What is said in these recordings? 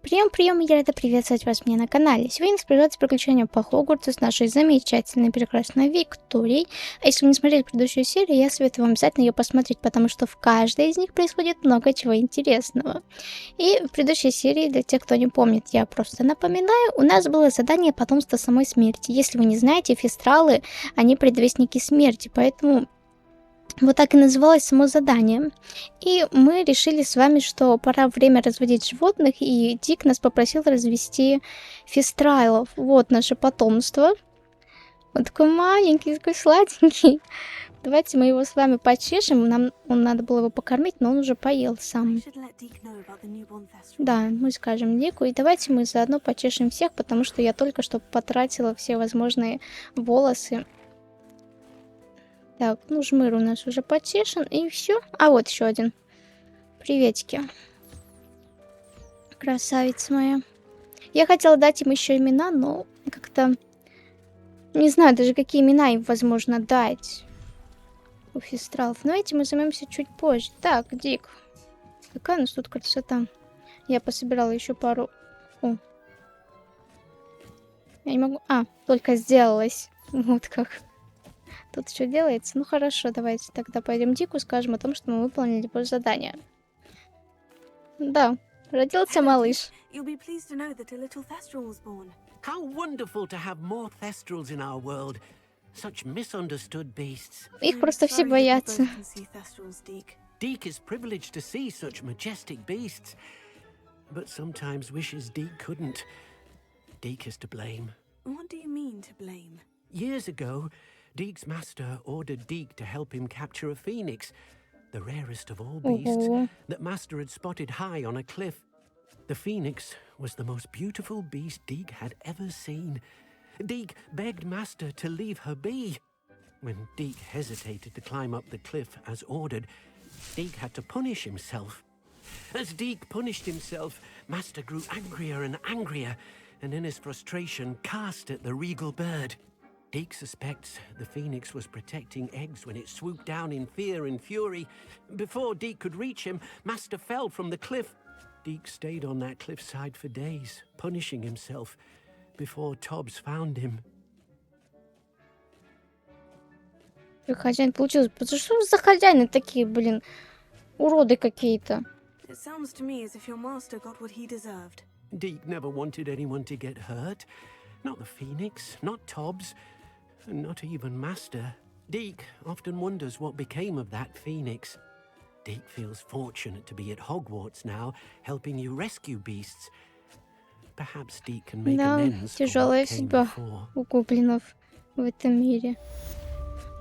Прием, я рада приветствовать вас мне на канале. Сегодня нас продолжается приключение по Хогвартсу с нашей замечательной, прекрасной Викторией. А если вы не смотрели предыдущую серию, я советую вам обязательно ее посмотреть, потому что в каждой из них происходит много чего интересного. И в предыдущей серии, для тех, кто не помнит, я просто напоминаю, у нас было задание потомства самой смерти. Если вы не знаете, фистралы, они предвестники смерти, поэтому... Вот так и называлось само задание. И мы решили с вами, что пора время разводить животных, и Дик нас попросил развести фистрайлов. Вот наше потомство. Он такой маленький, такой сладенький. Давайте мы его с вами почешем. Нам надо было его покормить, но он уже поел сам. Да, мы скажем Дику. И давайте мы заодно почешем всех, потому что я только что потратила все возможные волосы. Так, ну жмыр у нас уже потешен, и все. А вот еще один. Приветики. Красавица моя. Я хотела дать им еще имена, но как-то... Не знаю даже, какие имена им возможно дать. У фистралов. Но этим мы займемся чуть позже. Так, Дик. Какая у нас тут красота. Я пособирала еще пару... О. Я не могу... А, только сделалась. Вот как. Тут что делается? Ну хорошо, давайте тогда пойдем Дику, скажем о том, что мы выполнили задание. Да, родился малыш. How wonderful to have more thestrals in our world. Such misunderstood beasts. Их просто все боятся. Deke is privileged to see such majestic beasts, but sometimes wishes Deke couldn't. Deke is to blame. What do you mean to blame? Years ago, Deke's master ordered Deke to help him capture a phoenix, the rarest of all beasts, that master had spotted high on a cliff. The phoenix was the most beautiful beast Deke had ever seen. Deke begged master to leave her be. When Deke hesitated to climb up the cliff as ordered, Deke had to punish himself. As Deke punished himself, master grew angrier and angrier, and in his frustration cast at the regal bird. Deke suspects the phoenix was protecting eggs when it swooped down in fear and fury. Before Deke could reach him, master fell from the cliff. Deke stayed on that cliffside for days, punishing himself, before Tobbs found him. Хозяин получилось. Что за хозяины такие, блин? Уроды какие-то. It sounds to me as if your master got what he deserved. Deke never wanted anyone to get hurt. Not the phoenix, not Tobbs, not even master. Deke often wonders what became of that phoenix. Deke feels fortunate to be at Hogwarts now, helping you rescue beasts. Perhaps Deke can make amends for тяжелая what came судьба before. у гоблинов в этом мире.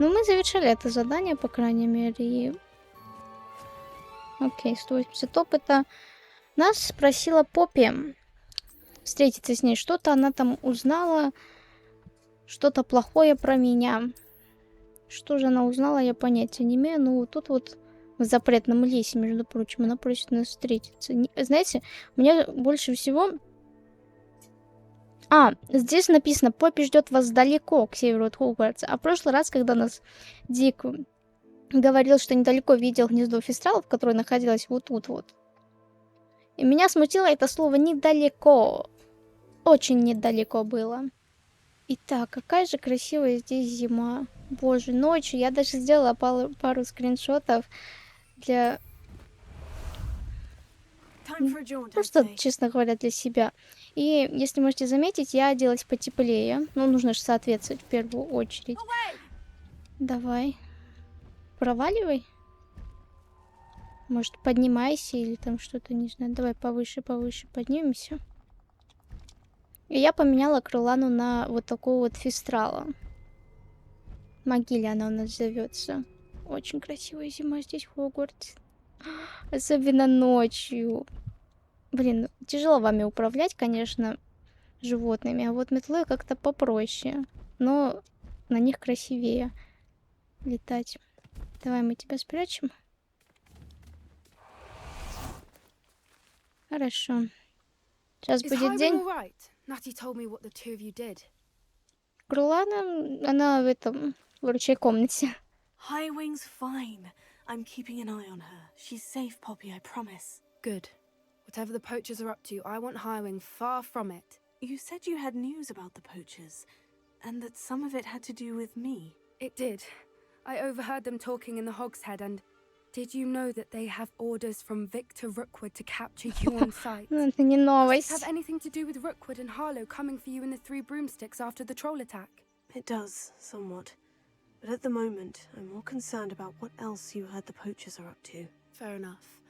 Но мы завершили это задание, по крайней мере, и... Окей, 180 опыта. Нас спросила Поппи встретиться с ней. Что-то она там узнала, что-то плохое про меня. Что же она узнала, я понятия не имею. Ну, вот тут вот в запретном лесе, между прочим, она просит нас встретиться. Знаете, меня больше всего... А, здесь написано, Поппи ждет вас далеко, к северу от Хогвартса. А в прошлый раз, когда нас Дик говорил, что недалеко видел гнездо фистралов, которое находилось вот тут вот. И меня смутило это слово «недалеко». Очень недалеко было. Итак, какая же красивая здесь зима. Боже, ночью я даже сделала пару скриншотов для... Просто, честно говоря, для себя. И, если можете заметить, я оделась потеплее. Ну, нужно же соответствовать в первую очередь. Давай. Проваливай. Может, поднимайся или там что-то, не знаю. Давай повыше, повыше поднимемся. И я поменяла крылану на вот такого вот фистрала. Могиле она у нас зовется. Очень красивая зима здесь в Хогвартсе. Особенно ночью. Блин, тяжело вами управлять, конечно, животными. А вот метлой как-то попроще. Но на них красивее летать. Давай мы тебя спрячем. Хорошо. Сейчас будет день. Крулана, она в этом, в ручей комнате. Highwing's fine. I'm keeping an eye on her. She's safe, Poppy, I promise. Good. Whatever the poachers are up to, I want Highwing far from it. You said you had news about the poachers, and that some of it had to do with me. It did. I overheard them talking in the Hogshead, and did you know that they have orders from Victor Rookwood to capture you on sight? Ну, это не Does новость. this have anything to do with Rookwood and Harlow coming for you in the Three Broomsticks after the troll attack? It does, somewhat. But at the moment, I'm more concerned about what else you heard the poachers are up to. Fair enough.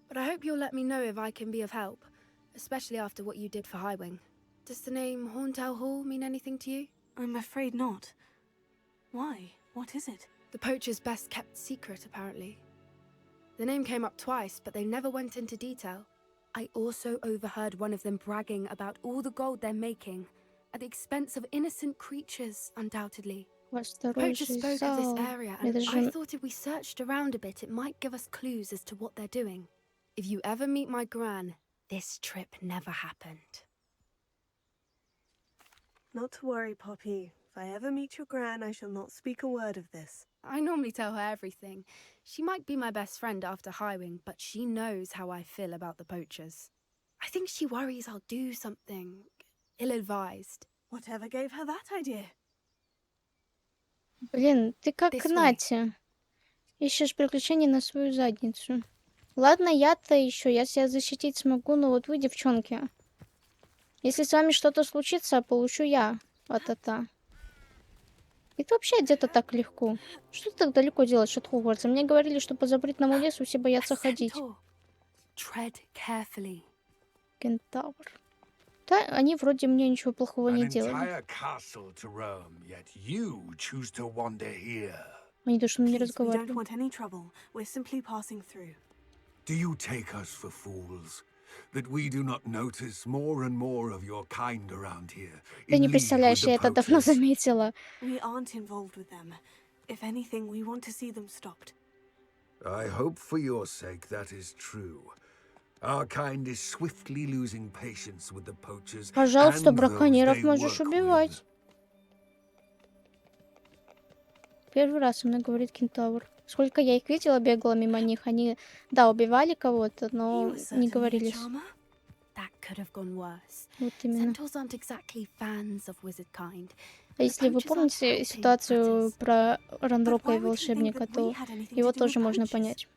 But I hope you'll let me know if I can be of help, especially after what you did for Highwing. Does the name Horntail Hall mean anything to you? I'm afraid not. Why? What is it? The poacher's best kept secret, apparently. The name came up twice, but they never went into detail. I also overheard one of them bragging about all the gold they're making, at the expense of innocent creatures, undoubtedly. The poacher spoke of this area, and I thought if we searched around a bit, it might give us clues as to what they're doing. If you ever meet my gran, this trip never happened. Not to worry, Poppy. If I ever meet your gran, I shall not speak a word of this. I normally tell her everything. She might be my best friend after Highwing, but she knows how I feel about the poachers. I think she worries I'll do something ill-advised. Whatever gave her that idea? Блин, ты как This way. Натя. Ищешь приключения на свою задницу. Ладно, я-то еще, я себя защитить смогу, но вот вы, девчонки. Если с вами что-то случится, получу я. А-та-та. Это вообще где-то так легко. Что ты так далеко делаешь от Хогвартса? Мне говорили, что по запретному лесу все боятся ходить. Tread carefully. Кентавр. Да, они вроде мне ничего плохого An не делали. entire castle to roam, yet you choose to wander here. Они даже не Please, we don't разговаривали. want any trouble. We're simply passing through. Do you take us for fools? That we do not notice more and more of your kind around here? Ты in не league представляешь, with я the это давно poachers? заметила. We aren't involved with them. If anything, we want to see them stopped. I hope for your sake that is true. Our kind is swiftly losing patience with the poachers. Пожалуйста, and those браконьеров they можешь work убивать. with. Первый раз со мной говорит кентавр. Сколько я их видела, бегала мимо них. Они, да, убивали кого-то, He но was не certainly a говорили. charmer. That could have gone worse. Вот именно. Centaurs aren't exactly fans of wizard kind. А если вы помните ситуацию про Рандрока и волшебника, то его тоже можно понять.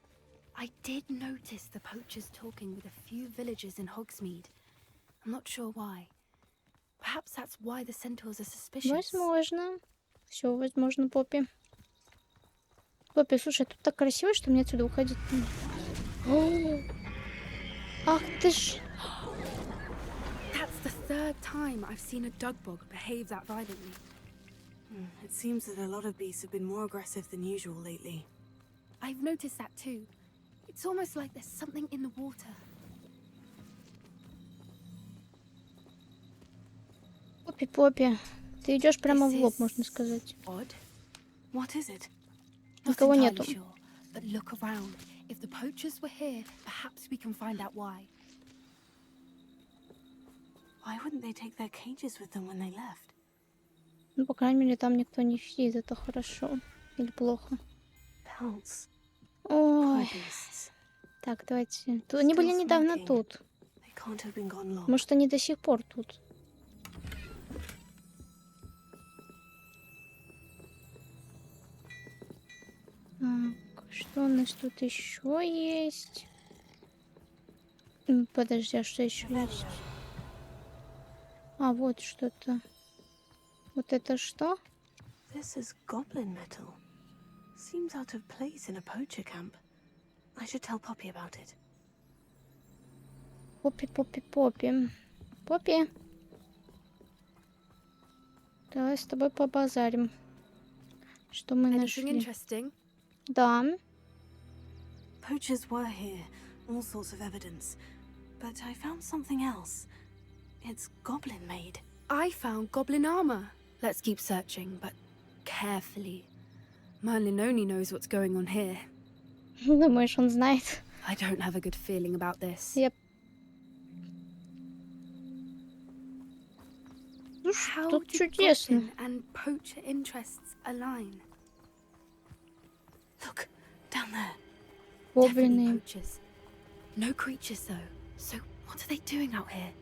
I did notice the poachers talking with a few villagers in Hogsmeade. I'm not sure why. Perhaps that's why the centaurs are suspicious. Возможно. Все возможно, Поппи. Поппи, слушай, тут так красиво, что мне отсюда уходить. Ах ты ж. That's the third time I've seen a dugbog behave that violently. It seems that a lot of beasts have been more aggressive than usual lately. I've noticed that too. It's almost like there's something in the water. Поппи, Поппи. Ты идешь прямо в лоб, можно сказать. Odd. What is it? Никого Not нету. entirely sure, but look around. If the poachers were here, perhaps we can find out why. Why wouldn't they take their cages with them when they left? Ну, по крайней мере, там никто не сидит. Это хорошо. Или плохо. Pelts. Ой. Poor beasts. Так, давайте. Они были Still недавно smoking. тут. They can't have been gone long. Может, они до сих пор тут. Так, что у нас тут еще есть? Подожди, а что еще есть? А, вот что-то. Вот это что? This is goblin metal. Seems out of place in a poacher camp. I should tell Poppy about it. Поппи, Поппи, Поппи. Поппи. Давай с тобой побазарим. Что мы Anything нашли? interesting? Да. Poachers were here, all sorts of evidence. But I found something else. It's goblin made. I found goblin armor. Let's keep searching, but carefully. Merlin only knows what's going on here. Думаешь, он знает? I don't have a good feeling about this. Yep. Ну How что, did чудесно. goblin and poacher interests align? Look, down there. Definitely Гоблины. poachers. No creatures though. So what are they doing out here?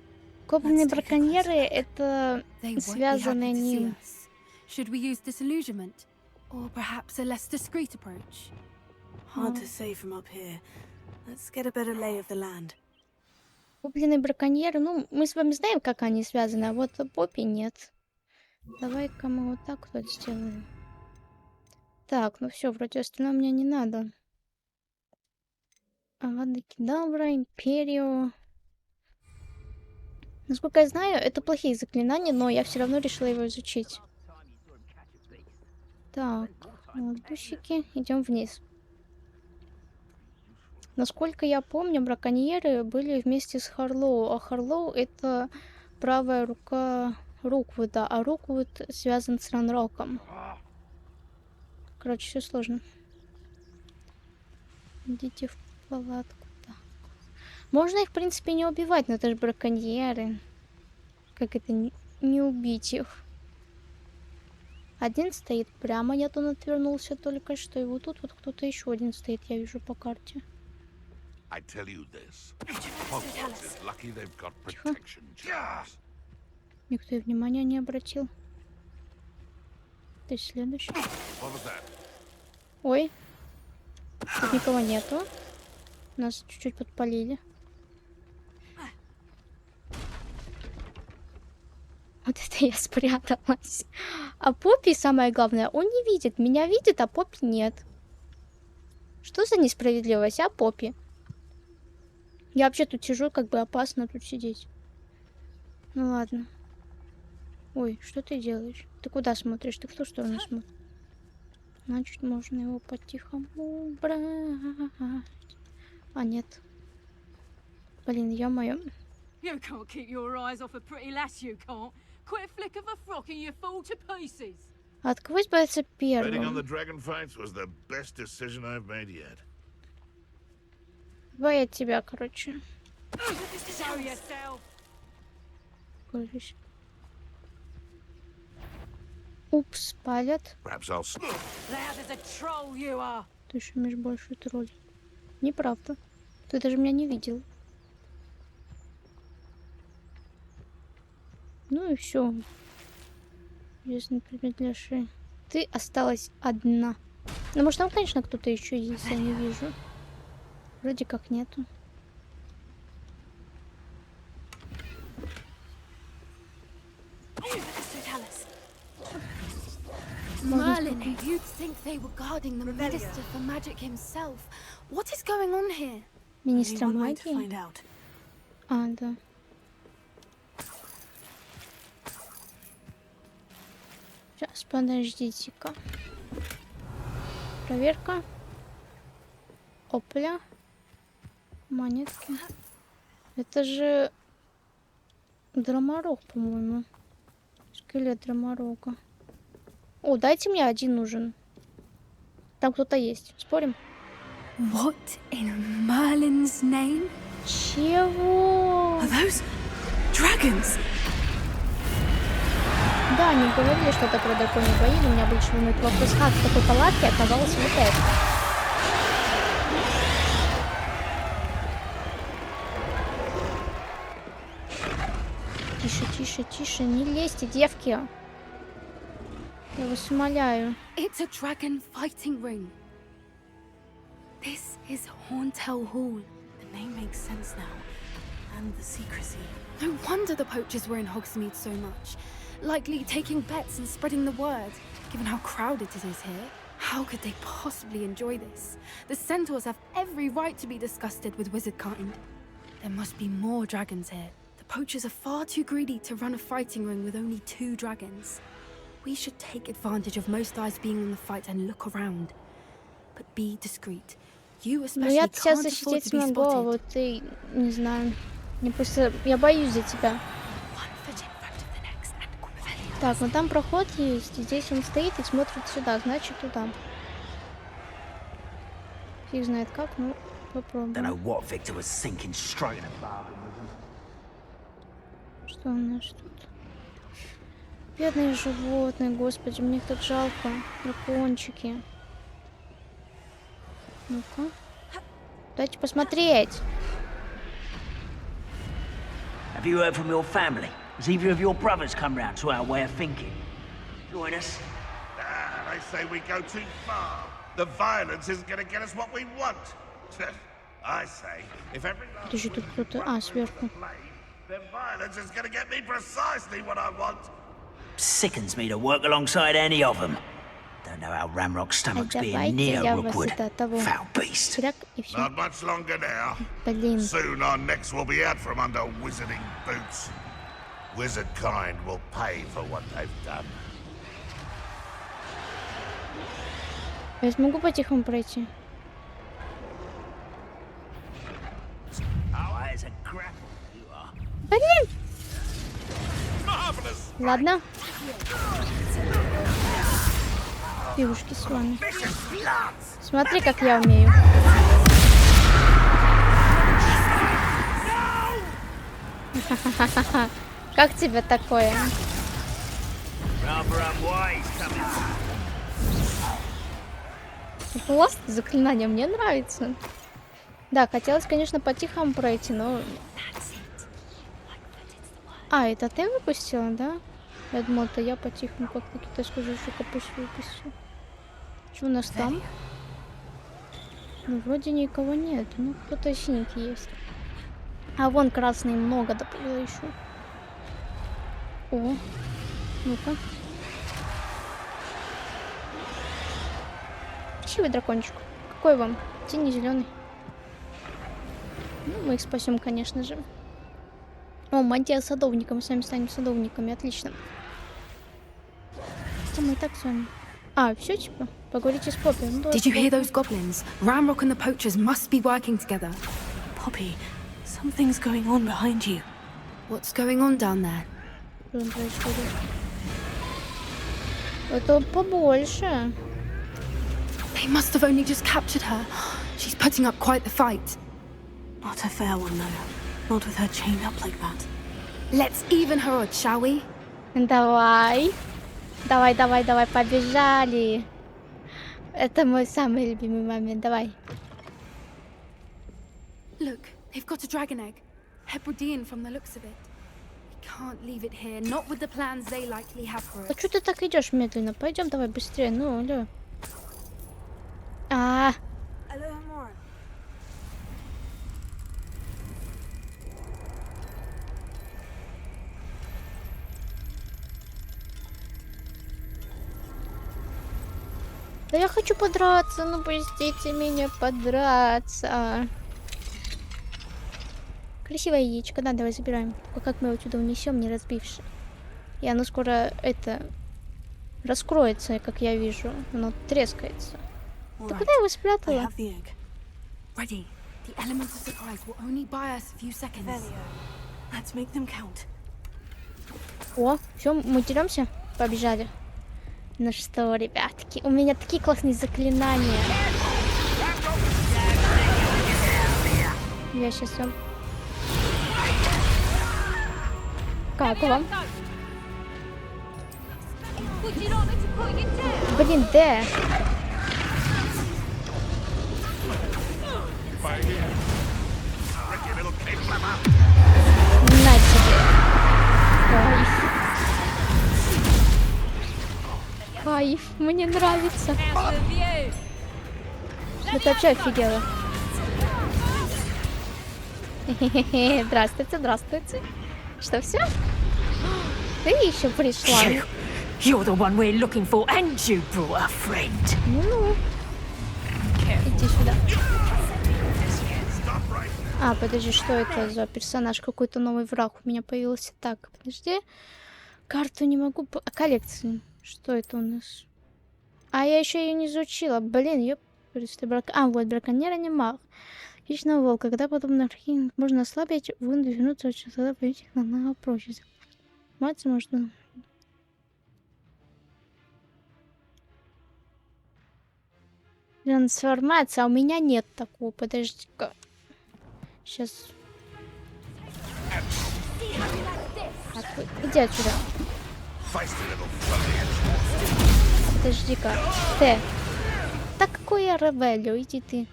Опытные браконьеры — это They won't be связаны happy to see они... us. Should we use disillusionment? Or perhaps a less discreet approach? Hard to say from up here. Let's get a better lay of the land. Купленные браконьеры, ну, мы с вами знаем, как они связаны, а вот Поппи нет. Давай-ка мы вот так вот сделаем. Так, ну все, вроде остальное мне не надо. Авада Кедавра, Империо. Насколько я знаю, это плохие заклинания, но я все равно решила его изучить. Так, воздушники, идем вниз. Насколько я помню, браконьеры были вместе с Харлоу, а Харлоу — это правая рука Руквуда, а Руквуд связан с Ранроком. Короче, все сложно. Идите в палатку. Так. Можно их, в принципе, не убивать, но это же браконьеры. Как это не убить их? Один стоит прямо, нет, он отвернулся только что. И вот тут вот кто-то еще один стоит, я вижу по карте. I tell you this, Hogwarts is lucky they've got protection charms. Никто и внимания не обратил. Ты следующий. What was that? Ой. Тут никого нету. Нас чуть-чуть подпалили. Вот это я спряталась. А Поппи, самое главное, он не видит. Меня видит, а Поппи нет. Что за несправедливость, а, Поппи? Я вообще тут сижу, как бы опасно тут сидеть. Ну ладно. Ой, что ты делаешь? Ты куда смотришь? Ты в ту сторону смотришь? Значит, можно его по-тихому убрать. А, нет. Блин, ё-моё. You can't keep your eyes off a pretty lass, you can't. Quit a flick of a frock and you fall to pieces. От кого избавиться Betting on первым? the dragon fights was the best decision I've made yet. Давай я тебя, короче. Show yourself. Кажись. Упс, палят. Perhaps I'll Loud as a troll you are. Ты еще имеешь большой тролль. Неправда. Ты даже меня не видел. Ну и все. Известный предмет для шеи. Ты осталась одна. Ну, может, там, конечно, кто-то еще есть, я не вижу. Вроде как нету. Merlin, you'd think they were guarding the Minister for Magic himself. What is going on here? Министра Only one way to магии? find out. А, да. Сейчас, подождите-ка. Проверка. Опля. Монетки. Это же драморог, по-моему. Скелет драморога. О, дайте мне один нужен. Там кто-то есть. Спорим? What in Merlin's name? Чего? Are those dragons? Да, они говорили что-то про драконьи бои, но меня больше волнует вопрос, как в такой палатке оказалось вот это. Тише, тише, тише, не лезьте, девки. Я вас умоляю. It's a dragon fighting ring. This is Horntail Hall. The name makes sense now. And the secrecy. No wonder the poachers were in Hogsmeade so much. Likely taking bets and spreading the word, given how crowded it is here. How could they possibly enjoy this? The centaurs have every right to be disgusted with wizardkind. There must be more dragons here. The poachers are far too greedy to run a fighting ring with only 2 dragons. We should take advantage of most eyes being on the fight and look around. But be discreet. You Ну especially я сейчас can't afford защитить to be смогу, а вот spotted. ты, не знаю. Мне просто... Я боюсь за тебя. One foot in front of the next and quickly. Так, ну там проход есть, и здесь он стоит и смотрит сюда, значит туда. Фиг знает как, ну Don't know попробуем. what Victor was thinking, striking a bargain with them. Что у нас тут? Бедные животные, господи, мне их так жалко. Дракончики. Ну-ка. Дайте посмотреть. Have you heard from your family? Has either of your brothers come round to our way of thinking? Join us. They say we go too far. The violence isn't going to get us what we want. I say, if every Подожди, тут кто-то... А, сверху. then violence is going to get me precisely what I want. Sickens me to work alongside any of them. Don't know how Ramrock's stomach's being near Rookwood. Foul beast. Чирак, и всё. Not much longer now. Блин. Soon our necks will be out from under wizarding boots. Wizard kind will pay for what they've done. Я смогу по-тихому пройти? Блин! Ладно. Пивушки с вами. Смотри, как я умею. Как тебе такое? Классно, заклинание, мне нравится. Да, хотелось, конечно, по-тихому пройти, но... А, это ты выпустила, да? Я думала, это я по-тихому как-то китайскую жучку пусть выпустил. Что у нас там? Ну, вроде никого нет. Ну, кто-то синенький есть. А вон красный много доплыло еще. О, ну-ка. Красивый дракончик. Какой вам? Тени зеленый. Ну, мы их спасем, конечно же. О, мантия садовника. Мы сами станем садовниками. Отлично. Что мы и так с вами? А, все, типа? Поговорите с Поппи. Ну, Did you hear those goblins? Ramrock and the poachers must be working together. Poppy, something's going on behind you. What's going on down there? Что там происходит? Это побольше. They must have only just captured her. She's putting up quite the fight. Not a fair one, though. Not with her chained up like that. Let's even her odds, shall we? Давай. Давай, давай, давай, побежали. Это мой самый любимый момент. Давай. Look, they've got a dragon egg. Hebridean from the looks of it. We can't leave it here, not with the plans they likely have for А it. что ты так идешь медленно? Пойдем, давай быстрее. Ну, алло. А. Да я хочу подраться, ну пустите меня подраться. Красивое яичко, да, давай забираем. Только как мы его отсюда унесем, не разбивши. И оно скоро это раскроется, как я вижу. Оно трескается. Да куда я его спрятала? Ready. The element of surprise will only buy us a few seconds. Let's make them count. О, все, мы деремся? Побежали. Ну что, ребятки, у меня такие классные заклинания. Я сейчас вам... Как вам? Блин, да. На тебе. Кайф. Кайф, мне нравится. Это вообще офигело. Хе-хе-хе. Здравствуйте, здравствуйте. Что, все? Ты еще пришла. You're the one we're looking for, and you brought a friend. Ну, иди сюда. А, подожди, что это за персонаж? Какой-то новый враг у меня появился. Так, подожди. Карту не могу... А, коллекции. Что это у нас? А, я еще ее не изучила. Блин, я... А, вот, браконьер не маг. Хищного волка. Когда подобно архивам можно ослабить, вынуть, вернуться, тогда появить их намного проще. Мать можно... Трансформация. А у меня нет такого. Подожди-ка. Сейчас. Так, иди отсюда. Подожди-ка. Ты. Так какой я ребелю? Иди ты.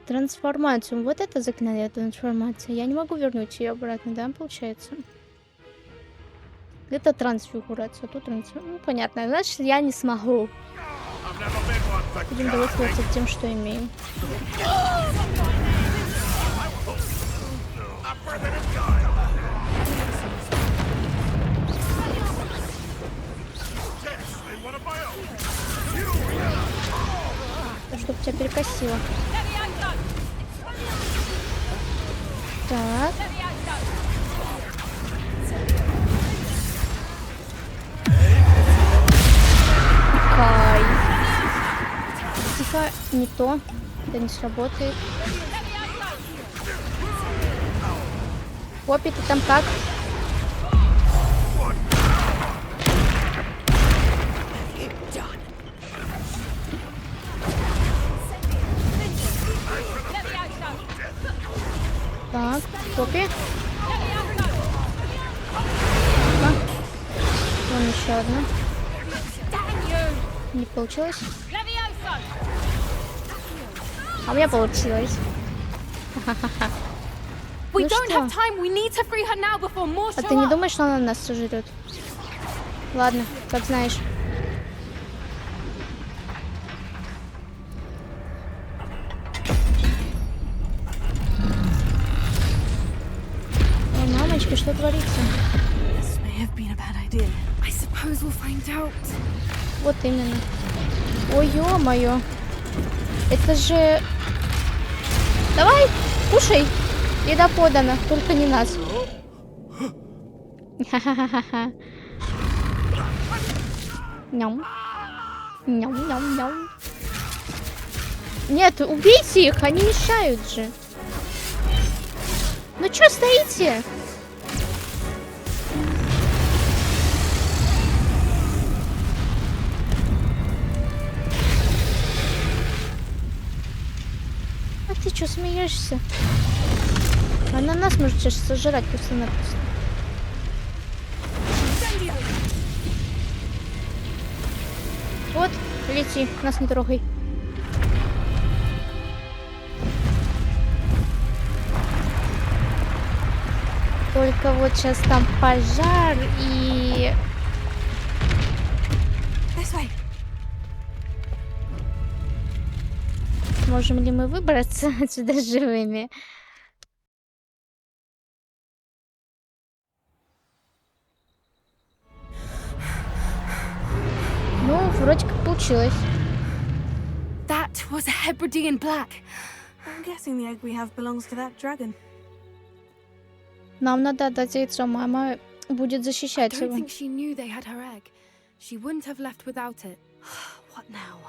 Трансформацию. Вот это заклинание трансформация. Я не могу вернуть ее обратно, да, получается? Где-то трансфигурация, тут ну, понятно. Значит, я не смогу. Будем довольствоваться тем, что имеем. Чтоб тебя перекосило. Так. Кайф. Тихо, не то. Это не сработает. Поппи, ты там как? Так, Поппи. Вон еще одна. Не получилось. А у меня получилось. Ну что? А ты не думаешь, что она нас сожрет? Ладно, как знаешь. Ой, мамочки, что творится? Вот именно. Ой, ё-моё. Это же... Давай, кушай. Еда подана, только не нас. Ха-ха-ха-ха. Ням. Ням-ням-ням. Нет, убейте их, они мешают же. Ну чё стоите? А ты чё смеешься? Она нас может сейчас сожрать просто-напросто. Вот, лети, нас не трогай. Только вот сейчас там пожар и... Сможем ли мы выбраться отсюда живыми? Ну, вроде как получилось. That was a Hebridean black. I'm guessing the egg we have belongs to that dragon. Нам надо отдать яйцо, мама будет защищать I don't его. think she knew they had her egg. She wouldn't have left without it. What now?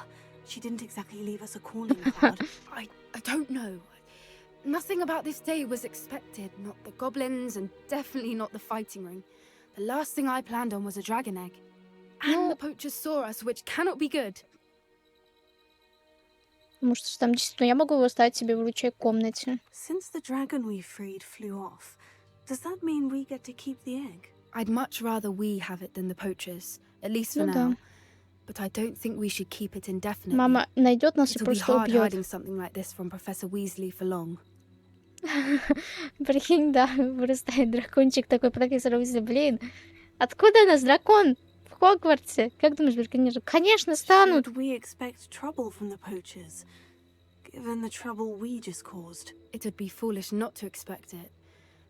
She didn't exactly leave us a calling card. I don't know. Nothing about this day was expected. Not the goblins, and definitely not the fighting ring. The last thing I planned on was a dragon egg. And the poachers saw us, which cannot be good. Потому что там действительно я могу его оставить себе в лучшей комнате. Since the dragon we freed flew off, does that mean we get to keep the egg? I'd much rather we have it than the poachers, at least for Ну now. да. But I don't think we should keep it indefinitely. Мама найдет нас и It'll be просто hard убьет. hiding something like this from Professor Weasley for long. Прикинь, да, вырастает дракончик такой, профессор Уизли. Блин, откуда у нас дракон в Хогвартсе? Как думаешь, браконьеры? Конечно, станут. Should we expect trouble from the poachers, given the trouble we just caused? It would be foolish not to expect it.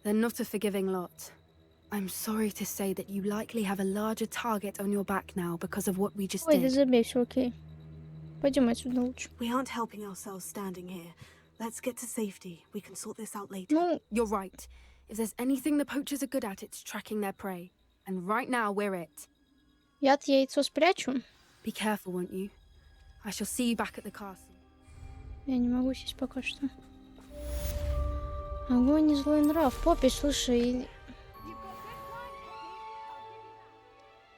They're not a forgiving lot. I'm sorry to say that you likely have a larger target on your back now because of what we just Ой, да did. забей, все окей. Пойдем отсюда лучше. We aren't helping ourselves standing here. Let's get to safety. We can sort this out later. Ну, You're right. If there's anything the poachers are good at, it's tracking their prey. And right now, we're it. я-то яйцо спрячу. Be careful, won't you? I shall see you back at the castle. Я не могу сесть пока что. Огонь и злой нрав. Поппи, слушай.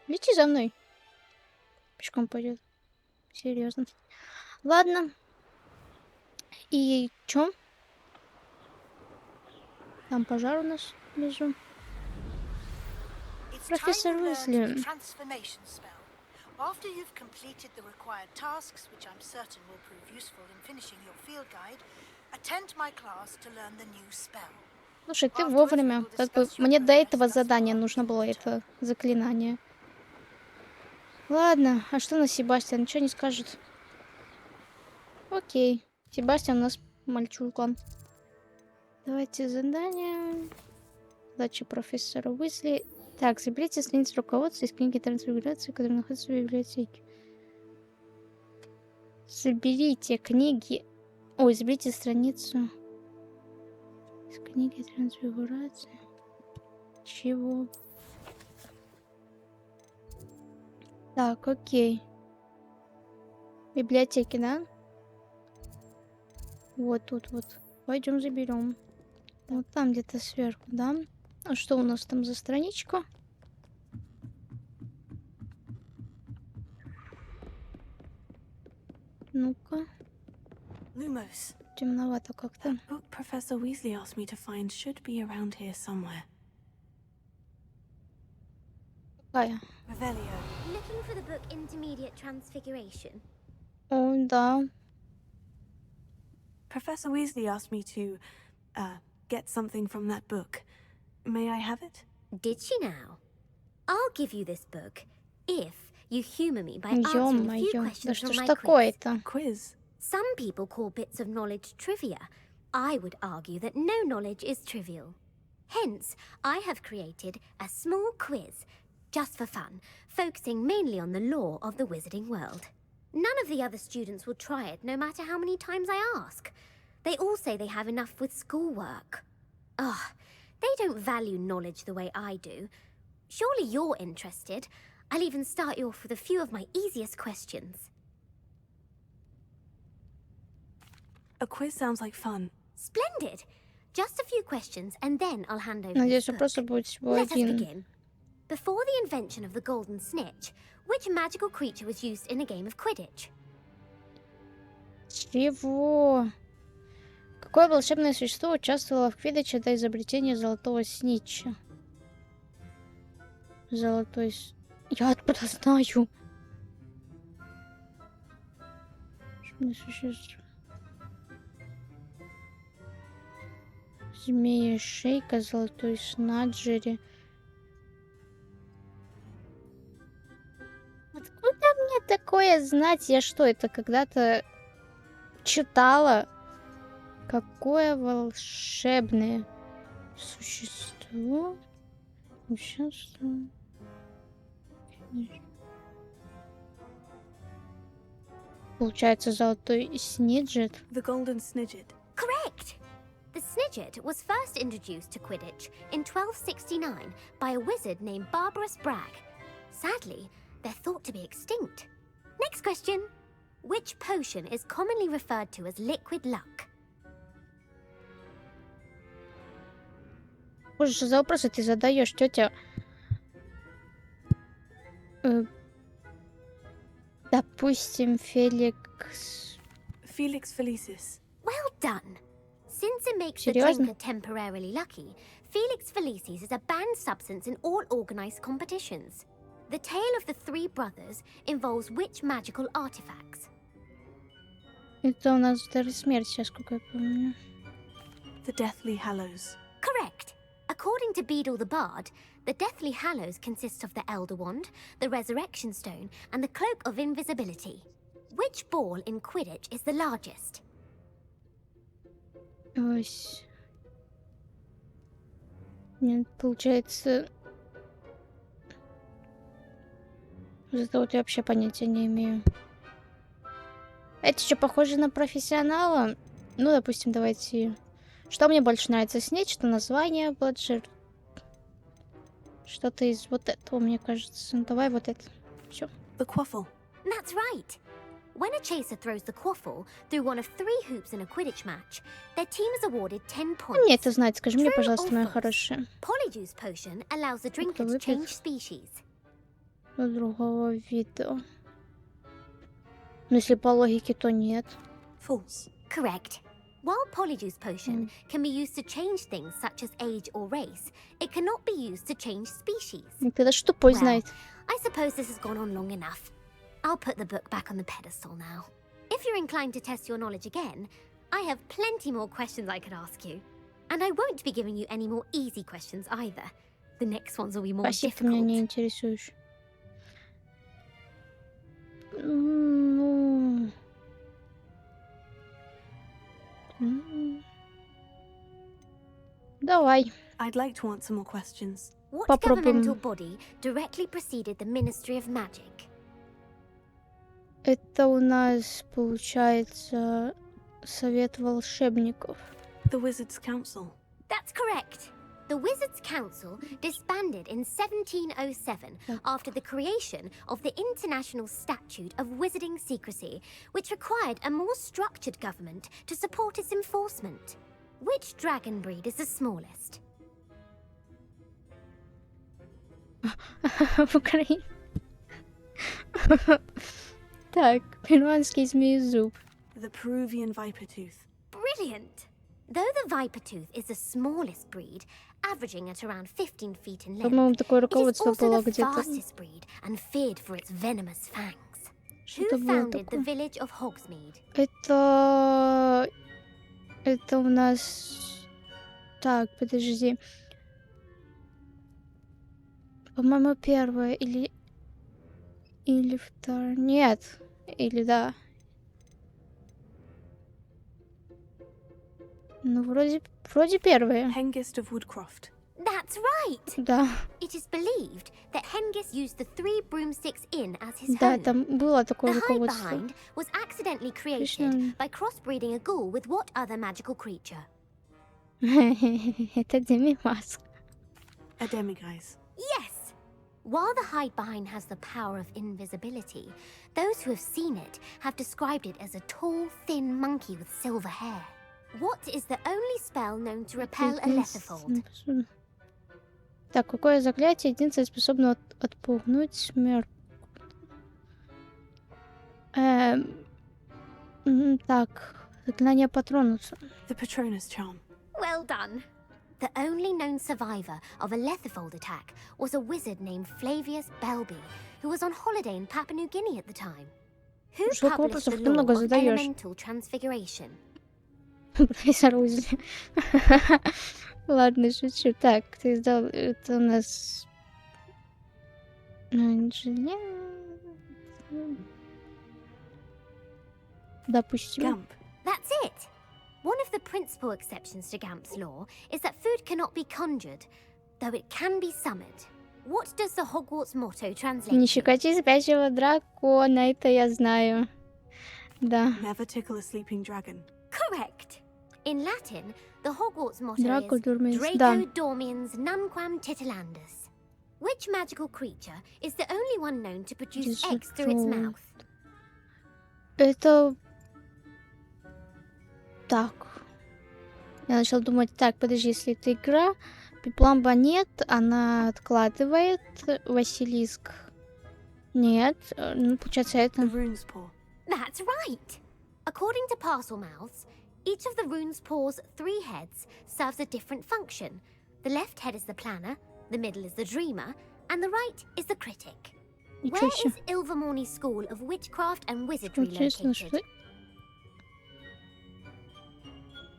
Лети за мной. Пешком пойдет. Серьезно. Ладно. И чё? Там пожар у нас внизу. Профессор Уизли. After you've completed the required tasks, which I'm certain will prove useful in finishing your field guide, attend my class to learn the new spell. Слушай, ты вовремя. Как бы мне до этого задания нужно было это заклинание. Ладно, а что на Себастьян? Ничего не скажет. Окей. Себастьян у нас мальчуган. Давайте задание. Задача профессора Уизли. Так, заберите страницу руководства из книги трансфигурации, которая находится в библиотеке. Заберите книги. Ой, заберите страницу из книги трансфигурации. Чего? Так, окей. Библиотеки, да? Вот тут вот. Пойдем заберем. Вот там где-то сверху, да? А что у нас там за страничка? Ну-ка. Lumos. Темновато как-то. Book Professor Weasley asked me to find should be around here somewhere. Какая? Revelio. Looking for the book Intermediate Transfiguration? О, да. Professor Weasley asked me to, get something from that book. May I have it? Did she now? I'll give you this book if you humor me by answering a few Ё-моё, да questions что from ж my quiz. такое-то? Quiz. Some people call bits of knowledge trivia. I would argue that no knowledge is trivial. Hence, I have created a small quiz, just for fun, focusing mainly on the lore of the wizarding world. None of the other students will try it, no matter how many times I ask. They all say they have enough with schoolwork. Ugh, they don't value knowledge the way I do. Surely you're interested. I'll even start you off with a few of my easiest questions. A quiz sounds like fun. Splendid! Just a few questions, and then I'll hand over Надеюсь, this вопрос book. будет всего Let us один. begin. Before the invention of the golden snitch, which magical creature was used in a game of Quidditch? Чего? Какое волшебное существо участвовало в Квиддиче до изобретения золотого снитча? Золотой... Я откуда знаю? Волшебное существо. Змея шейка, золотой снаджери. Откуда мне такое знать? Я что, это когда-то читала? Какое волшебное существо? Получается, золотой снеджет. The Golden Snidget. Correct! The Snidget was first introduced to Quidditch in 1269 by a wizard named Barbarous Bragg. Sadly, they're thought to be extinct. Next question. Which potion is commonly referred to as liquid luck? Боже, что за вопросы ты задаешь, тетя? Допустим, Феликс. Felix Felicis. Well done. Since it makes the Серьезно? drinker temporarily lucky, Felix Felicis is a banned substance in all organized competitions. The tale of the three brothers involves which magical artifacts? Это у нас Дары Смерти, сколько я помню. The Deathly Hallows. Correct. According to Beadle the Bard, the Deathly Hallows consists of the Elder Wand, the Resurrection Stone, and the Cloak of Invisibility. Which ball in Quidditch is the largest? Ось. Нет, получается... За вот я вообще понятия не имею. Это что, похоже на профессионала? Ну, допустим, давайте... Что мне больше нравится? Снеть, что название, Бладжер. Что-то из вот этого, мне кажется. Ну, давай вот это. Все. The Quaffle. That's right. When a chaser throws the quaffle through one of 3 hoops in a Quidditch match, their team is awarded 10 points. Мне это знать, скажи мне, True пожалуйста, or моя false? хорошая. Polyjuice potion allows the drinker to выпьет? change species. Другого вида. Но если по логике, то нет. False. Correct. While Polyjuice potion can be used to change things such as age or race, it cannot be used to change species. Ты даже тупой Well, знает. I suppose this has gone on long enough. I'll put the book back on the pedestal now. If you're inclined to test your knowledge again, I have plenty more questions I could ask you. And I won't be giving you any more easy questions either. The next ones will be more Спасибо, ты меня не интересуешь. Давай. I'd like to answer more questions. What governmental body directly preceded the Ministry of Magic? Это у нас получается Совет волшебников. The Wizards' Council. That's correct. The Wizards' Council disbanded in 1707 after the creation of the International Statute of Wizarding Secrecy, which required a more structured government to support its enforcement. Which dragon breed is the smallest? В Украине. Так, перуанский змеезуб. The Peruvian viper tooth. Brilliant! Though the viper tooth is the smallest breed, averaging at around 15 feet in length, По-моему, такое it is руководство also было the где-то. fastest breed and feared for its venomous fangs. Что-то Who было founded the такое. village of Hogsmeade? Это у нас... Так, подожди. По-моему, первое или второе. Нет. Или да. Ну, вроде первое. Hengist of Woodcroft. That's right! Да. It is believed that Hengist used the 3 broomsticks inn as his Да, home. там было такое The hide руководство. behind was accidentally created Отлично. by crossbreeding a ghoul with what other magical creature? Это Демимаск. A demiguise. Yes! While the hide behind has the power of invisibility, those who have seen it have described it as a tall, thin monkey with silver hair. What is the only spell known to repel a letterfold? Так, какое заклятие единственное способно отпугнуть смерть? Так, заклинание Патронуса. The Patronus charm. Well done! The only known survivor of a letterfold attack was a wizard named Flavius Belby, who was on holiday in Papua New Guinea at the time. Who Сколько published the вопросов ты law много on задаешь? elemental transfiguration? Профессор Уизли. Ладно, шучу. Так, ты издал... Это у нас... Допустим. Gamp. That's it! One of the principal exceptions to Gamp's law is that food cannot be conjured, though it can be summoned. What does the Hogwarts motto translate Не to? щекочи спящего дракона, это я знаю. Да. Never tickle a sleeping dragon. Correct! In Latin, the Hogwarts motto Draco is dormiens, Draco да. dormiens nunquam titilandus. Which magical creature is the only one known to produce eggs through its mouth? Это... Так. Я начала думать, так, подожди, если это игра, Пипламба нет, она откладывает, Василиск нет, ну, получается, это... The rune's paw. That's right! According to Parselmouths, each of the rune's paw's 3 heads serves a different function. The left head is the planner, the middle is the dreamer, and the right is the critic. Where Ничего себе. is Ilvermorny's School of Witchcraft and Wizardry Интересно, located?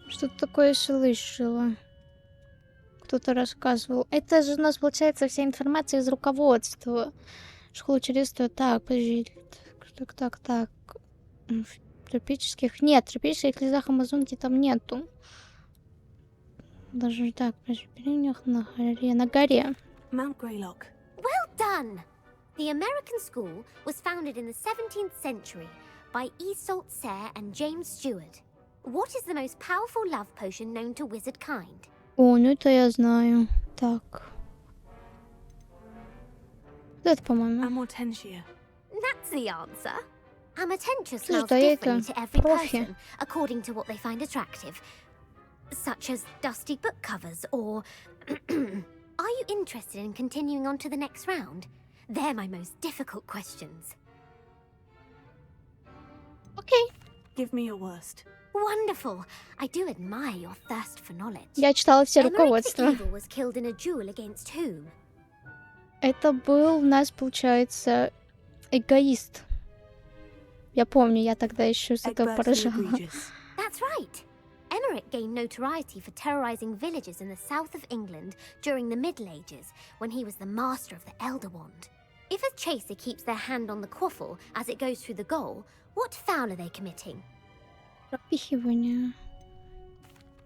что-то такое слышала. Кто-то рассказывал. Это же у нас получается вся информация из руководства. Школа чародейства. Так, подожди. Так. В тропических... Нет, в тропических лесах Амазонки там нету. Даже так, на горе. Mount Greylock. Well done! The American school was founded in the 17th century by Isolde Sayre and James Stewart. What is the most powerful love potion known to wizard kind? О, ну это я знаю. Так. Это, по-моему. Amortentia. That's the answer. Amortentia Слушай, smells да я differently это to every профи. person, according to what they find attractive, such as dusty book covers or... Are you interested in continuing on to the next round? They're my most difficult questions. Окей. Give me your worst. Wonderful! I do admire your thirst for knowledge. Я читала все Emmerich the руководства. Evil was killed in a duel against whom? Это был у нас, получается, эгоист. Я помню, я тогда еще с этого Egbert the поражала. Egregious. That's right. Emmerich gained notoriety for terrorizing villages in the south of England during the Middle Ages, when he was the master of the Elder Wand. If a chaser keeps their hand on the quaffle as it goes through the goal, what foul are they committing? Пропихивание.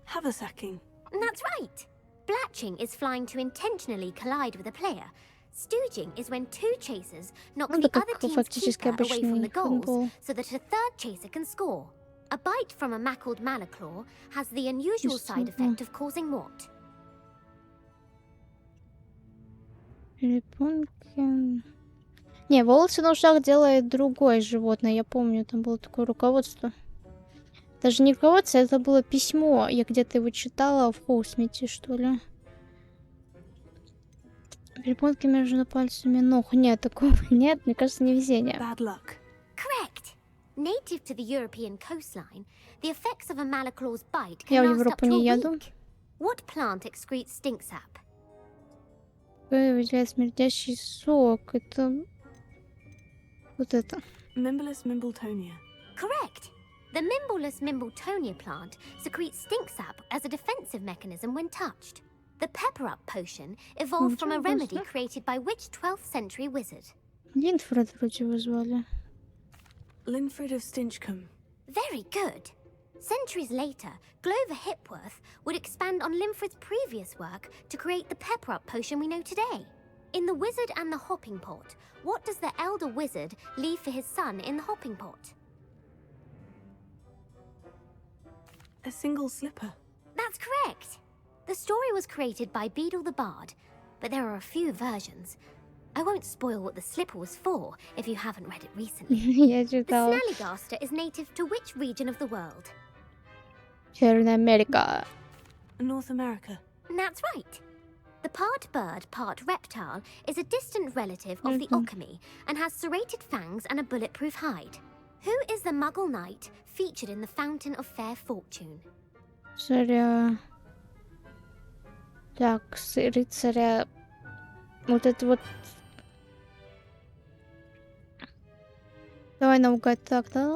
Haversacking. That's right. Blatching is flying to intentionally collide with a player. Stooging is when two chasers knock the other team's keeper away from the goals so that a third chaser can score. A bite from a mackled malaclaw has the unusual side effect of causing what? Перепонки. Не, волосы на ушах делает другое животное. Я помню, там было такое руководство. Даже не руководство, это было письмо. Я где-то его читала в Хоусмите, что ли. Перепонки между пальцами ног. Нет, такого нет. Мне кажется, не везение. Bad luck. Correct. Native to the European coastline, the effects of a malaclaw's bite Я can в last up Европу to не a еду. week. What plant excretes stink sap? Выделяет смердящий сок. Это... Вот это. Mimbless Mimbletonia. Correct. The Mimbleless Mimbletonia plant secretes stink sap as a defensive mechanism when touched. The Pepper Up potion evolved from a remedy created by which 12th century wizard? Линфред вроде его звали. Linfred of Stinchcombe. Very good. Centuries later, Glover Hipworth would expand on Linfred's previous work to create the Pepper Up potion we know today. In The Wizard and the Hopping Pot, what does the elder wizard leave for his son in the hopping pot? A single slipper. That's correct. The story was created by Beadle the Bard, but there are a few versions. I won't spoil what the slipper was for if you haven't read it recently. Я The читала. Snallygaster is native to which region of the world? Северная Америка. North America. That's right. The part bird, part reptile is a distant relative of the Occamy and has serrated fangs and a bulletproof hide. Who is the Muggle knight featured in the Fountain of Fair Fortune? Царя. Так, рыцаря. Вот это вот. Давай наугад. Так, да.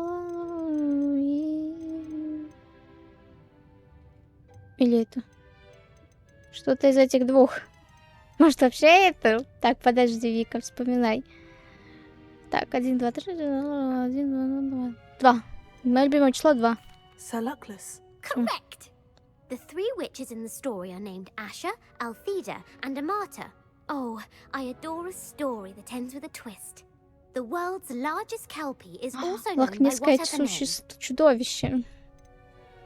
Или это? Что-то из этих двух. Может, вообще это? Так, подожди, Вика, вспоминай. Так, 1, 2, 3, 1, 2, 2. Мое любимое число 2. Sir Luckless. Correct. The three witches in the story are named Asha, Altheda, and Amata. Oh, I adore a story that ends with a twist. The world's largest kelpie is also known by Лохнесское what other name? чудовище.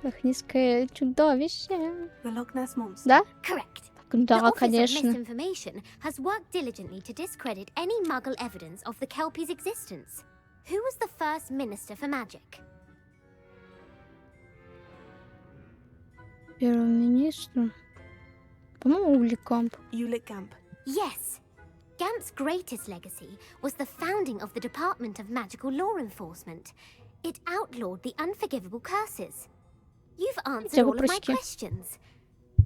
Лохнесское чудовище. The Loch Ness Monster. Да? Correct. Да, The Office of конечно. Misinformation has worked diligently to discredit any Muggle evidence of the Kelpie's existence. Who was the first Minister for Magic? Первый министр. По-моему, Уликамп. Ulick Gamp. Yes. Gamp's greatest legacy was the founding of the Department of Magical Law Enforcement. It outlawed the unforgivable curses. You've answered all of my questions.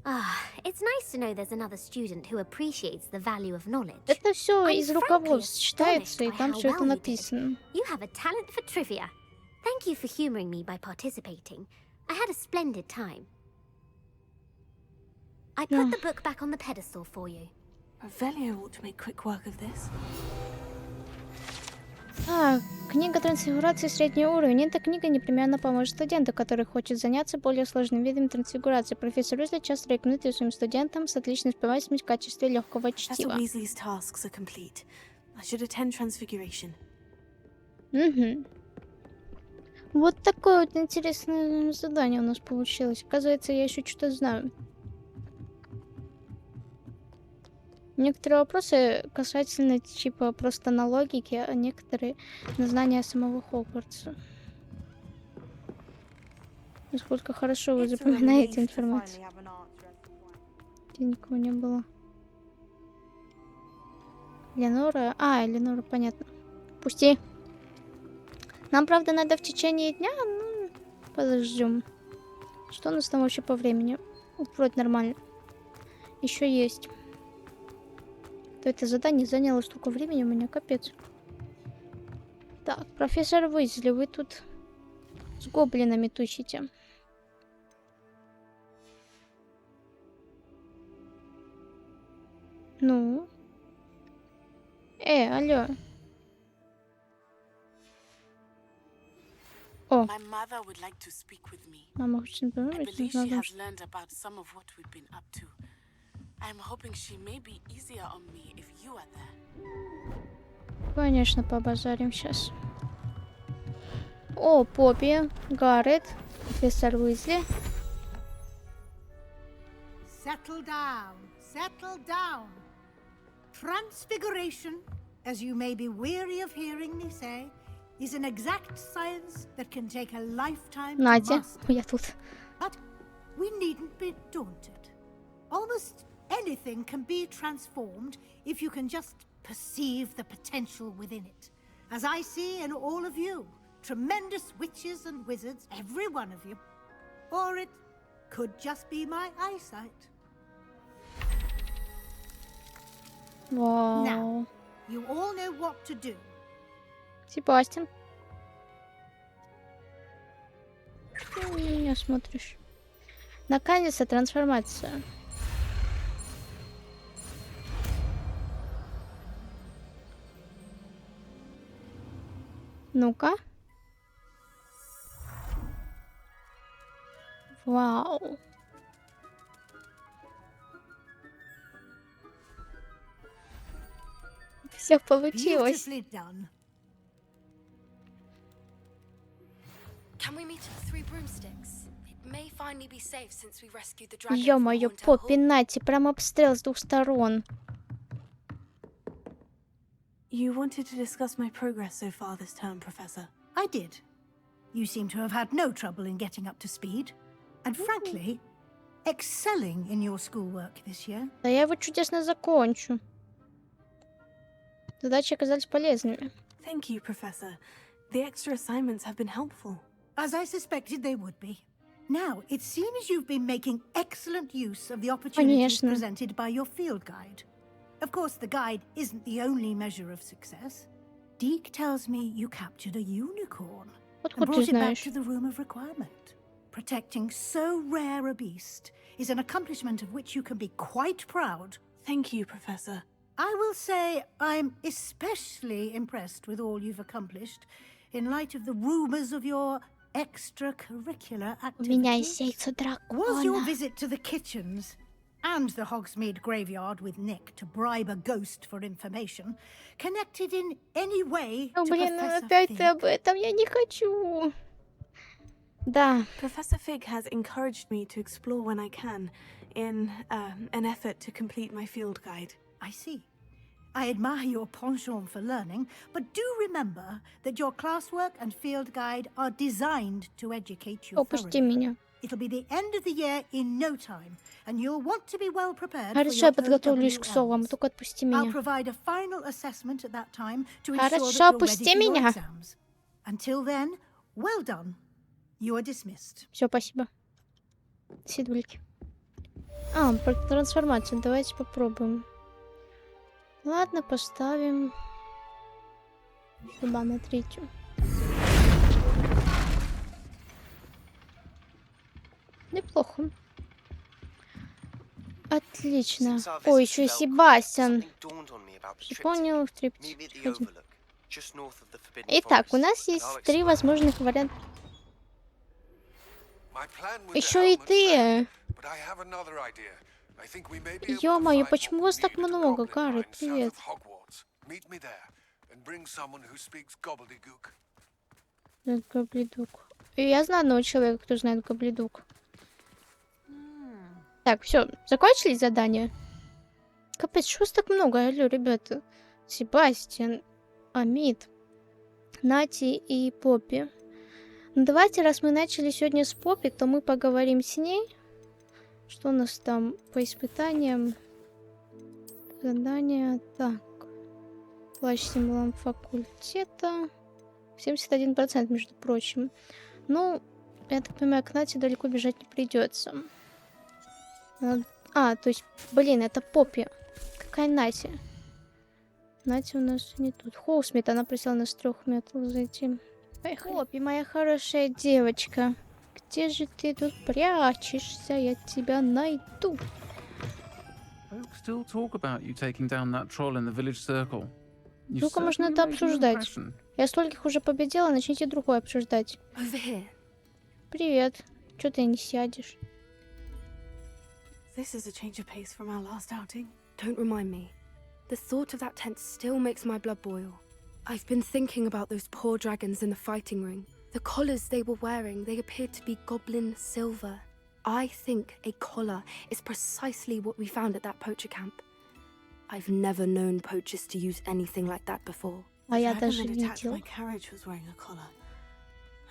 Ah, it's nice to know there's another student who appreciates the value of knowledge. Это все I'm из frankly руководств читается, и astonished by там how все это well you did. написано. You have a talent for trivia. Thank you for humoring me by participating. I had a splendid time. I put the book back on the pedestal for you. Revelio ought to make quick work of this. Книга трансфигурации средний уровень. Эта книга непременно поможет студенту, который хочет заняться более сложным видом трансфигурации. Профессор Уизли часто рекомендует своим студентам с отличной успеваемостью в качестве легкого чтива. Professor Weasley's tasks are complete. I should attend Transfiguration. Угу. Вот такое вот интересное задание у нас получилось. Оказывается, я еще что-то знаю. Некоторые вопросы касательно типа просто на логике, а некоторые на знания самого Хогвартса. Насколько хорошо вы запоминаете информацию. Где никого не было. Ленора. Ленора, понятно. Пусти. Нам, правда, надо в течение дня, ну, подождем. Что у нас там вообще по времени? Вроде нормально. Еще есть. Это задание заняло столько времени, у меня капец. Так, профессор Уизли, вы тут с гоблинами тусите. Ну? Алло. О. Мама хочет поговорить. Конечно, побазарим сейчас. О, Поппи, Гаррет, профессор Уизли. Settle down, settle down. Transfiguration, as you may be weary of hearing me say, is an exact science that can take a lifetime to Надя, master. я тут. But we needn't be daunted. Almost anything can be transformed if you can just perceive the potential within it. As I see in all of you, tremendous witches and wizards, every one of you. Or it could just be my eyesight. Вау. Now, you all know what to do. Себастьян. Ты на меня смотришь. Наконец-то трансформация. Ну-ка. Вау. Все получилось. Ё-моё, Поппи, Нати, прям обстрел с двух сторон. You wanted to discuss my progress so far this term, Professor. I did. You seem to have had no trouble in getting up to speed. And frankly, excelling in your schoolwork this year. Да я его чудесно закончу. Задачи оказались полезными. Thank you, Professor. The extra assignments have been helpful. As I suspected they would be. Now, it seems you've been making excellent use of the opportunities presented by your field guide. Of course, the guide isn't the only measure of success. Deke tells me you captured a unicorn and brought it back to the room of requirement. Protecting so rare a beast is an accomplishment of which you can be quite proud. Thank you, Professor. I will say I'm especially impressed with all you've accomplished in light of the rumors of your extracurricular activities. Was your visit to the kitchens and the Hogsmeade graveyard with Nick to bribe a ghost for information connected in any way to Professor опять ты об этом, я не хочу. Да. Professor Fig has encouraged me to explore when I can in an effort to complete my field guide. I see. I admire your penchant for learning, but do remember that your classwork and field guide are designed to educate you thoroughly. It'll be the end of the year in no time, and you'll want to be well prepared for your подготовлюсь к совам, только отпусти меня. I'll provide a final assessment at that time to ensure that you're ready for your exams. Until then, well done. You are dismissed. Все, спасибо. Сидульки. Про трансформацию. Давайте попробуем. Ладно, поставим сюда на третью. Неплохо. Отлично. Ой, еще и Себастьян. Понял, в триптихе. Итак, у нас есть 3 возможных варианта. Еще и ты. Ё-моё, почему вас так много, Гаррет? Привет. Гоблидук. Я знаю одного человека, кто знает гоблидук. Так, все, закончили задание? Капец, что вас так много? Алло, ребята. Себастьян, Амид, Нати и Поппи. Ну, давайте, раз мы начали сегодня с Поппи, то мы поговорим с ней. Что у нас там по испытаниям? Задание. Так. Плащ с символом факультета. 71%, между прочим. Ну, я так понимаю, к Нате далеко бежать не придется. То есть, блин, это Поппи. Какая Натя? Натя у нас не тут. Хоусмит, она просила нас 3 метров зайти. Поппи, моя хорошая девочка. Где же ты тут прячешься? Я тебя найду. Folk still talk about you taking down that troll in the village circle. Сколько можно это обсуждать? Я стольких уже победила, начните другое обсуждать. Привет. Чё ты не сядешь? This is a change of pace from our last outing. Don't remind me. The thought of that tent still makes my blood boil. I've been thinking about those poor dragons in the fighting ring. The collars they were wearing, they appeared to be goblin silver. I think a collar is precisely what we found at that poacher camp. I've never known poachers to use anything like that before. А я The даже dragon that attacked видел. my carriage was wearing a collar,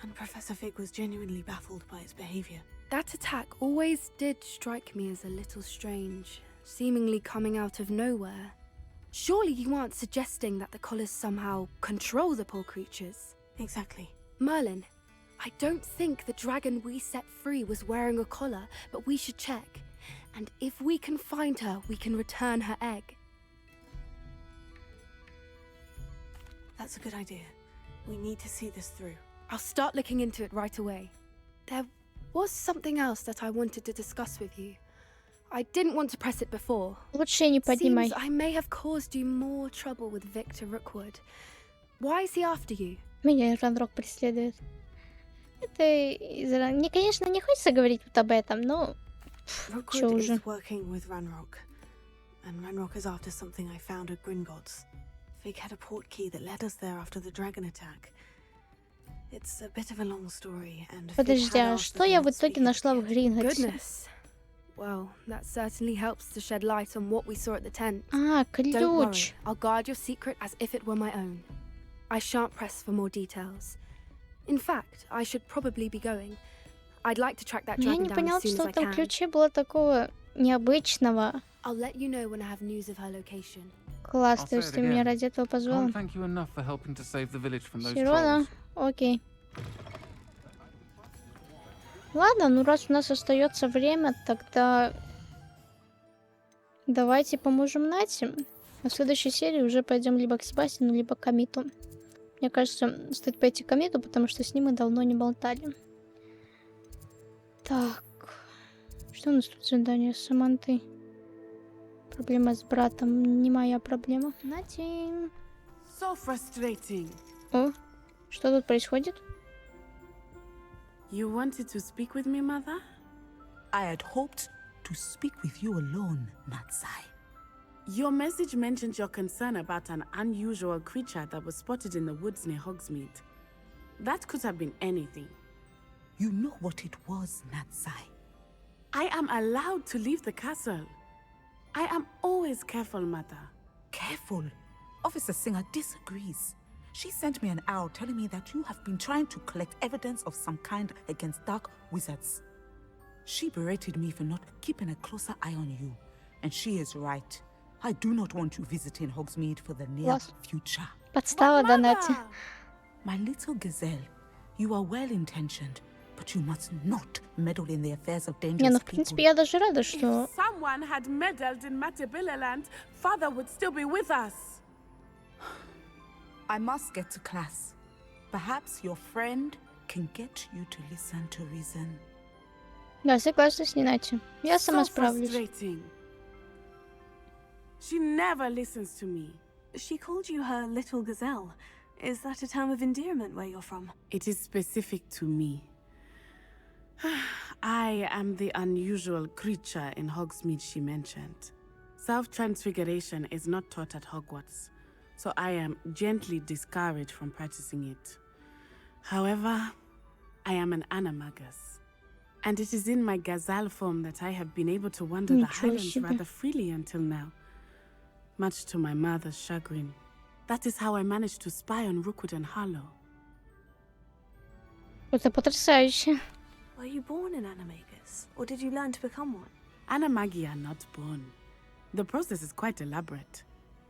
and Professor Fig was genuinely baffled by its behavior. That attack always did strike me as a little strange, seemingly coming out of nowhere. Surely you aren't suggesting that the collars somehow control the poor creatures? Exactly. Merlin, I don't think the dragon we set free was wearing a collar, but we should check. And if we can find her, we can return her egg. That's a good idea. We need to see this through. I'll start looking into it right away. There was something else that I wanted to discuss with you. I didn't want to press it before. Лучше не поднимай. Seems I may have caused you more trouble with Victor Rookwood. Why is he after you? Меня Ранрок преследует. Это мне, конечно, не хочется говорить вот об этом, но чё Rookwood уже. is working with Ranrock, and Ranrock is after something I found at Gringotts. Fig had a port-key that led us there after the dragon attack. It's a bit of a long story, and Подожди, а что я в итоге нашла в Гринготте? Goodness. Well, that certainly helps to shed light on what we saw at the tent. А, Don't worry, ключ. I'll guard your secret as if it were my own. I shan't press for more details. In fact, I should probably be going. I'd like to track that Я dragon не down поняла, as soon что as в I этом can. ключе было такого необычного. I'll let you know when I have news of her location. Класс, I'll то say есть it ты меня again. ради этого позвала? Can't thank you enough for helping to save the village from those Сирона, trolls. окей. Ладно, ну раз у нас остается время, тогда давайте поможем Нате. А в следующей серии уже пойдем либо к Себастину, либо к Амиту. Мне кажется, стоит пойти к Амиту, потому что с ним мы давно не болтали. Так. Что у нас тут задание с Самантой? Проблема с братом. Не моя проблема. Нати. So frustrating. О, что тут происходит? You wanted to speak with me, Mother? I had hoped to speak with you alone, Natsai. Your message mentioned your concern about an unusual creature that was spotted in the woods near Hogsmeade. That could have been anything. You know what it was, Natsai. I am allowed to leave the castle. I am always careful, Mother. Careful. Officer Singer disagrees. She sent me an owl telling me that you have been trying to collect evidence of some kind against dark wizards. She berated me for not keeping a closer eye on you. And she is right. I do not want you visiting Hogsmeade for the near future. Подстава, да, Нати. My little gazelle, you are well-intentioned, but you must not meddle in the affairs of Не, dangerous ну в people. принципе я даже рада, что... If someone had meddled in Matabeleland, Father would still be with us. I must get to class. Perhaps your friend can get you to listen to reason. Да, согласна с ней, Нати. Я сама So справлюсь. frustrating. She never listens to me. She called you her little gazelle. Is that a term of endearment where you're from? It is specific to me. I am the unusual creature in Hogsmeade she mentioned. Self-transfiguration is not taught at Hogwarts, so I am gently discouraged from practicing it. However, I am an animagus, and it is in my gazelle form that I have been able to wander the Ничего highlands себе. rather freely until now, much to my mother's chagrin. That is how I managed to spy on Rookwood and Harlow. Это потрясающе. Were you born an animagus, or did you learn to become one? Animagi are not born. The process is quite elaborate.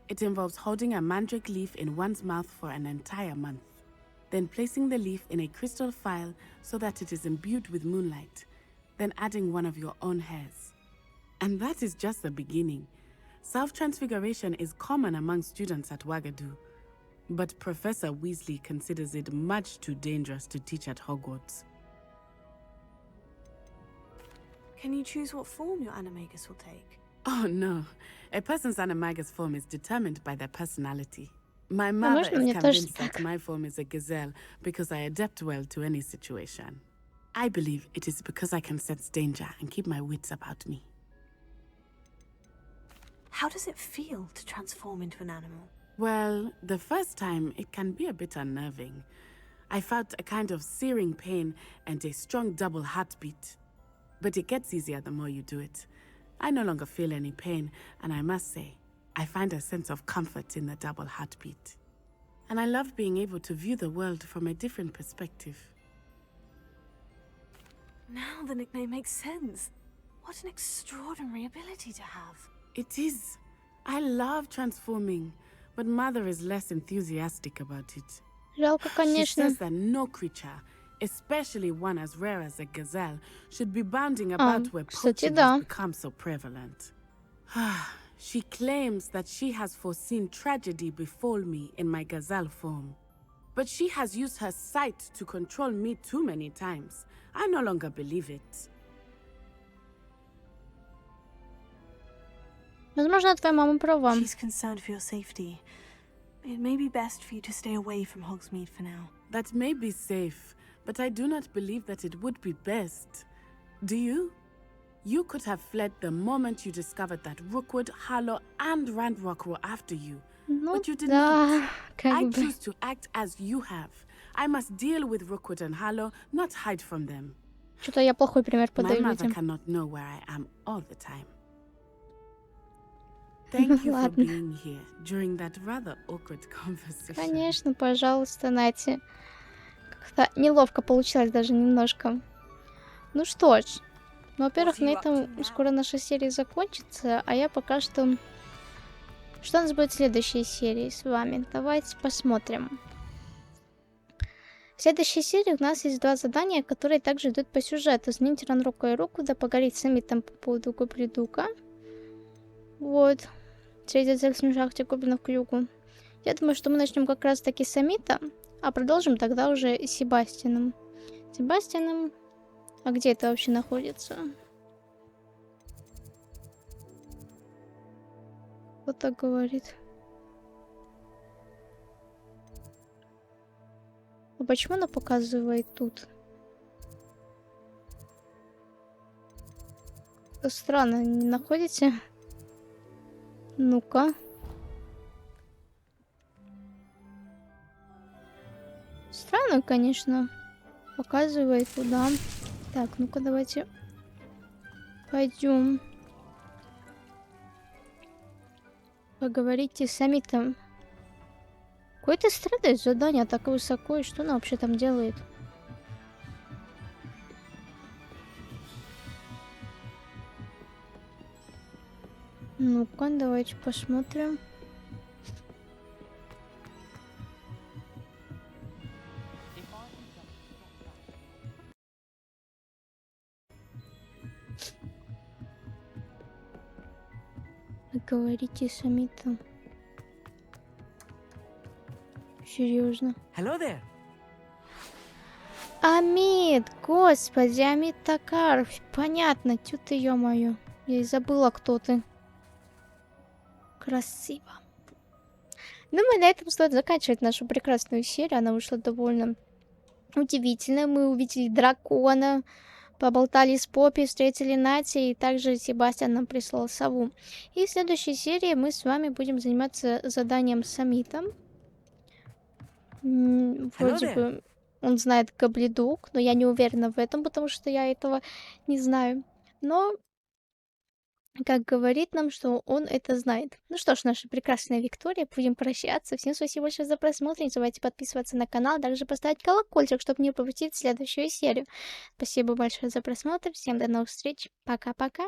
It involves holding a mandrake leaf in one's mouth for an entire month, then placing the leaf in a crystal phial so that it is imbued with moonlight, then adding one of your own hairs. And that is just the beginning. Self-transfiguration is common among students at Wagadu, but Professor Weasley considers it much too dangerous to teach at Hogwarts. Can you choose what form your animagus will take? Oh no. A person's animagus form is determined by their personality. My mother is convinced that my form is a gazelle because I adapt well to any situation. I believe it is because I can sense danger and keep my wits about me. How does it feel to transform into an animal? Well, the first time it can be a bit unnerving. I felt a kind of searing pain and a strong double heartbeat. But it gets easier the more you do it. I no longer feel any pain, and I must say, I find a sense of comfort in the double heartbeat. And I love being able to view the world from a different perspective. Now the nickname makes sense. What an extraordinary ability to have. It is. I love transforming, but Mother is less enthusiastic about it. Жалко, конечно. She says that no creature, especially one as rare as a gazelle, should be bounding about where poaching has become so prevalent. She claims that she has foreseen tragedy befall me in my gazelle form. But she has used her sight to control me too many times. I no longer believe it. Возможно, твоя мама права. She's concerned for your safety. It may be best for you to stay away from Hogsmeade for now. That may be safe, but I do not believe that it would be best. Do you? You could have fled the moment you discovered that Rookwood, Harlow, and Ranrock were after you. But you did not. I choose to act as you have. I must deal with Rookwood and Harlow, not hide from them. Что-то я плохой пример подаю людям. My mother cannot know where I am all the time. Thank you for being here during that rather awkward conversation. Конечно, пожалуйста, Нати. Как-то неловко получилось даже немножко. Ну что ж, во-первых, на этом скоро наша серия закончится, а я пока что... Что у нас будет в следующей серии с вами? Давайте посмотрим. В следующей серии у нас есть 2 задания, которые также идут по сюжету. Сменить Ранрока и Роквуда, поговорить с Самитом по поводу Гоблидука. Вот. Третья цель в шахте гоблинов к югу. Я думаю, что мы начнем как раз таки с Самита, а продолжим тогда уже с Себастьяном. Себастьяном... А где это вообще находится? Вот так говорит. А почему она показывает тут? Это странно, не находите? Ну-ка. Странно, конечно. Показывает куда. Так, ну-ка давайте пойдем. Поговорите с Самитом. Какое-то странное задание, так высоко, и что она вообще там делает? Ну-ка, давайте посмотрим. Говорите с Самитом. Серьезно. Hello there. Амид, господи, Амид Такаров. Понятно, тю ты, ё-моё. Я и забыла, кто ты. Красиво. Думаю, на этом стоит заканчивать нашу прекрасную серию. Она вышла довольно удивительная. Мы увидели дракона, поболтали с Поппи, встретили Нати, и также Себастьян нам прислал сову. И в следующей серии мы с вами будем заниматься заданием с Самитом. Вроде бы он знает Гоблидук, но я не уверена в этом, потому что я этого не знаю. Но, как говорит нам, что он это знает. Ну что ж, наша прекрасная Виктория, будем прощаться. Всем спасибо большое за просмотр. Не забывайте подписываться на канал, также поставить колокольчик, чтобы не пропустить следующую серию. Спасибо большое за просмотр. Всем до новых встреч. Пока-пока.